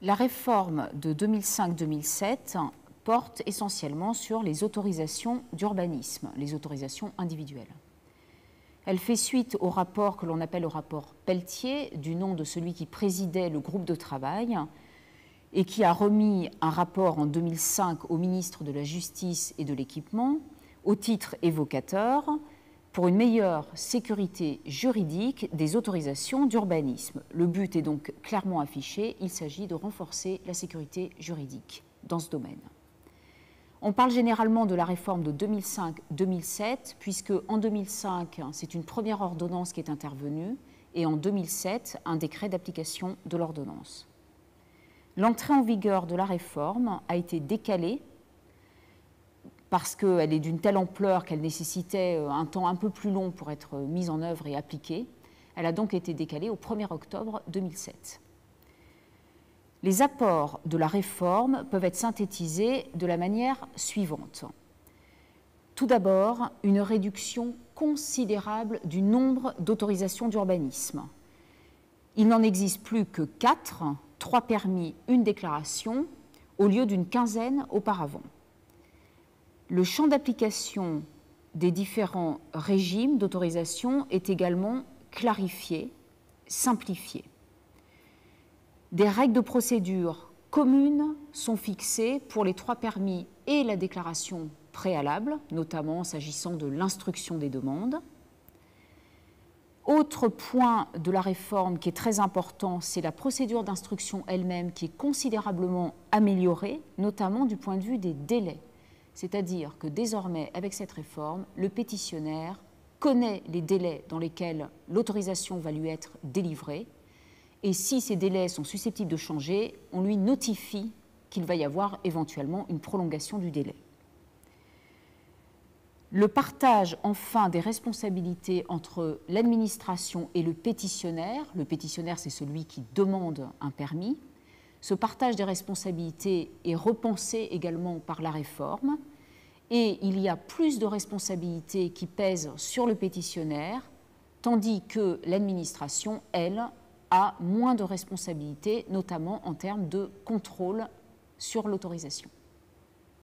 La réforme de 2005-2007 porte essentiellement sur les autorisations d'urbanisme, les autorisations individuelles. Elle fait suite au rapport que l'on appelle le rapport Pelletier, du nom de celui qui présidait le groupe de travail et qui a remis un rapport en 2005 au ministre de la Justice et de l'Équipement, au titre évocateur, pour une meilleure sécurité juridique des autorisations d'urbanisme. Le but est donc clairement affiché, il s'agit de renforcer la sécurité juridique dans ce domaine. On parle généralement de la réforme de 2005-2007, puisque en 2005, c'est une première ordonnance qui est intervenue, et en 2007, un décret d'application de l'ordonnance. L'entrée en vigueur de la réforme a été décalée parce qu'elle est d'une telle ampleur qu'elle nécessitait un temps un peu plus long pour être mise en œuvre et appliquée. Elle a donc été décalée au 1er octobre 2007. Les apports de la réforme peuvent être synthétisés de la manière suivante. Tout d'abord, une réduction considérable du nombre d'autorisations d'urbanisme. Il n'en existe plus que 4, 3 permis, 1 déclaration, au lieu d'une quinzaine auparavant. Le champ d'application des différents régimes d'autorisation est également clarifié, simplifié. Des règles de procédure communes sont fixées pour les 3 permis et la déclaration préalable, notamment s'agissant de l'instruction des demandes. Autre point de la réforme qui est très important, c'est la procédure d'instruction elle-même qui est considérablement améliorée, notamment du point de vue des délais. C'est-à-dire que désormais, avec cette réforme, le pétitionnaire connaît les délais dans lesquels l'autorisation va lui être délivrée, et si ces délais sont susceptibles de changer, on lui notifie qu'il va y avoir éventuellement une prolongation du délai. Le partage, enfin, des responsabilités entre l'administration et le pétitionnaire, c'est celui qui demande un permis. Ce partage des responsabilités est repensé également par la réforme et il y a plus de responsabilités qui pèsent sur le pétitionnaire, tandis que l'administration, elle, a moins de responsabilités, notamment en termes de contrôle sur l'autorisation.